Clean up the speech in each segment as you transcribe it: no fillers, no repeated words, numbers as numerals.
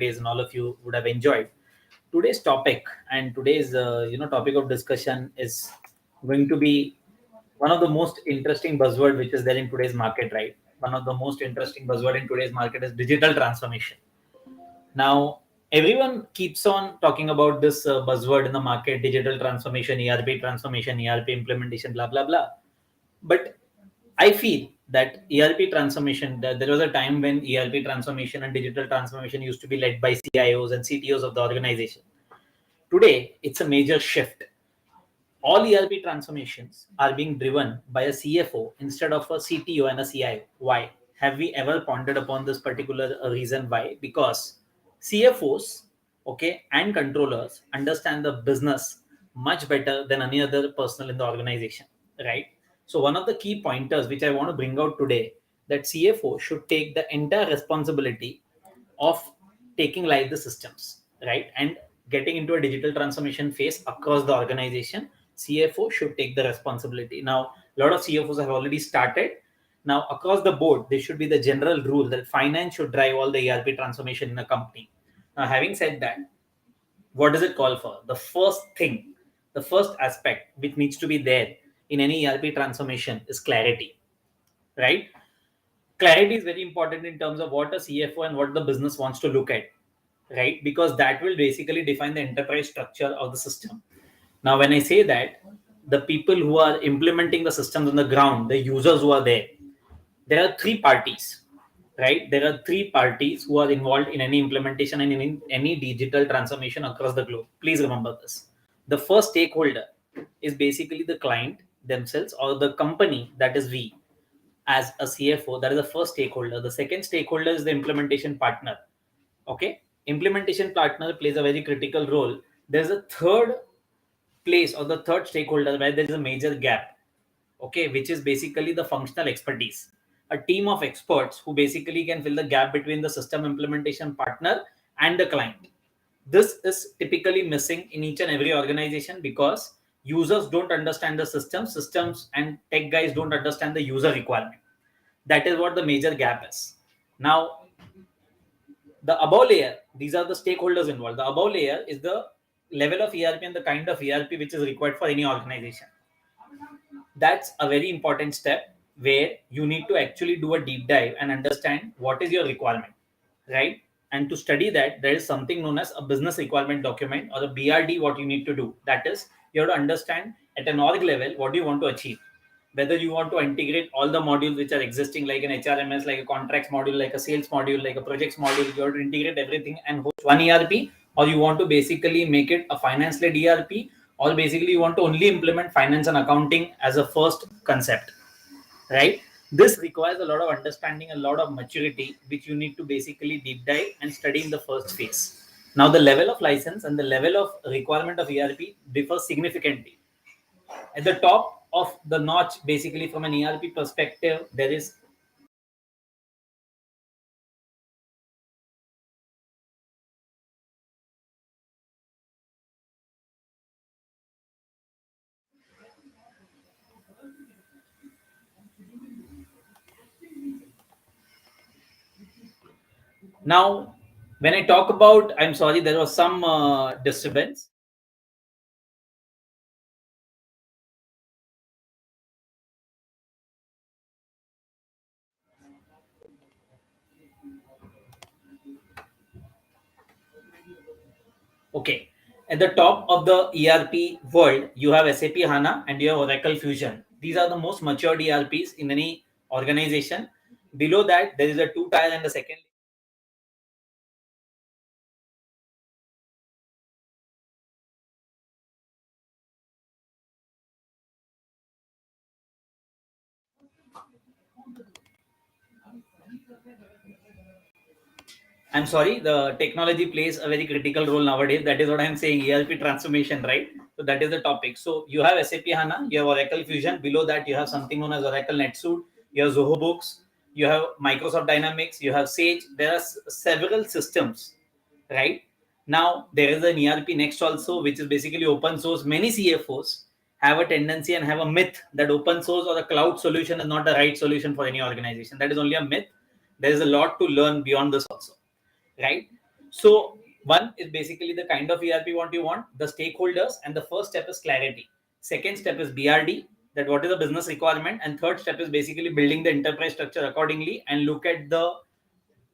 days, and all of you would have enjoyed today's topic. And today's topic of discussion is going to be one of the most interesting buzzword which is there in today's market, right? One of the most interesting buzzword in today's market is digital transformation. Now, everyone keeps on talking about this buzzword in the market: digital transformation, ERP transformation, ERP implementation, blah blah blah. But I feel that ERP transformation, there was a time when ERP transformation and digital transformation used to be led by CIOs and CTOs of the organization. Today, it's a major shift. All ERP transformations are being driven by a CFO instead of a CTO and a CIO. Why? Have we ever pondered upon this particular reason why? Because CFOs, okay, and controllers understand the business much better than any other personnel in the organization, right? So one of the key pointers which I want to bring out today, that CFO should take the entire responsibility of taking live the systems, right, and getting into a digital transformation phase across the organization. CFO should take the responsibility. Now, a lot of CFOs have already started. Now, across the board, there should be the general rule that finance should drive all the ERP transformation in a company. Now, having said that, what does it call for? The first thing, the first aspect which needs to be there in any ERP transformation is clarity, right? Clarity is very important in terms of what a CFO and what the business wants to look at, right? Because that will basically define the enterprise structure of the system. Now, when I say that, the people who are implementing the systems on the ground, the users who are there are three parties, right? There are three parties who are involved in any implementation and in any digital transformation across the globe. Please remember this. The first stakeholder is basically the client themselves or the company, that is we as a CFO. That is the first stakeholder. The second stakeholder is the implementation partner. Okay, implementation partner plays a very critical role. There's a third place or the third stakeholder where there is a major gap, okay, which is basically the functional expertise, a team of experts who basically can fill the gap between the system implementation partner and the client. This is typically missing in each and every organization because users don't understand the systems and tech guys don't understand the user requirement. That is what the major gap is. Now, the above layer, these are the stakeholders involved. The above layer is the level of ERP and the kind of ERP which is required for any organization. That's a very important step where you need to actually do a deep dive and understand what is your requirement, right? And to study that, there is something known as a business requirement document or a BRD. What you need to do, that is, you have to understand at an org level what do you want to achieve. Whether you want to integrate all the modules which are existing, like an HRMS, like a contracts module, like a sales module, like a projects module, you have to integrate everything and host one ERP, or you want to basically make it a finance led ERP, or basically you want to only implement finance and accounting as a first concept, right? This requires a lot of understanding, a lot of maturity, which you need to basically deep dive and study in the first phase. Now, the level of license and the level of requirement of ERP differs significantly. At the top of the notch, basically from an ERP perspective, there is now when I talk about, I'm sorry, there was some disturbance. Okay. At the top of the ERP world, you have SAP HANA and you have Oracle Fusion. These are the most matured ERPs in any organization. Below that, there is a two tier and the second. I'm sorry, the technology plays a very critical role nowadays. That is what I'm saying, ERP transformation, right? So that is the topic. So you have SAP HANA, you have Oracle Fusion. Below that, you have something known as Oracle NetSuite, you have Zoho Books, you have Microsoft Dynamics, you have Sage. There are several systems, right? Now, there is an ERP Next also, which is basically open source. Many CFOs have a tendency and have a myth that open source or a cloud solution is not the right solution for any organization. That is only a myth. There is a lot to learn beyond this also, right? So one is basically the kind of ERP what you want, the stakeholders, and the first step is clarity. Second step is BRD, that what is the business requirement, and third step is basically building the enterprise structure accordingly and look at the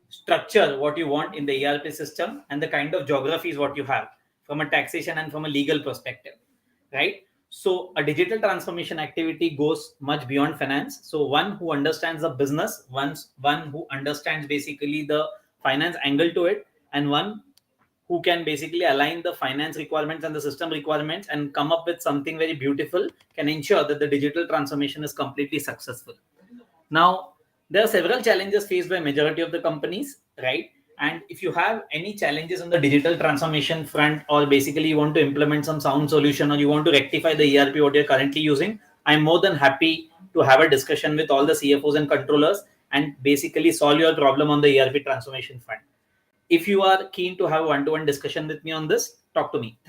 structure what you want in the ERP system and the kind of geographies what you have from a taxation and from a legal perspective, right? So a digital transformation activity goes much beyond finance. So one who understands the business, one who understands basically the finance angle to it, and one who can basically align the finance requirements and the system requirements and come up with something very beautiful, can ensure that the digital transformation is completely successful. Now, there are several challenges faced by majority of the companies, right? And if you have any challenges on the digital transformation front, or basically you want to implement some sound solution, or you want to rectify the ERP what you're currently using, I'm more than happy to have a discussion with all the CFOs and controllers and basically solve your problem on the ERP transformation front. If you are keen to have one-to-one discussion with me on this, talk to me. Thank you.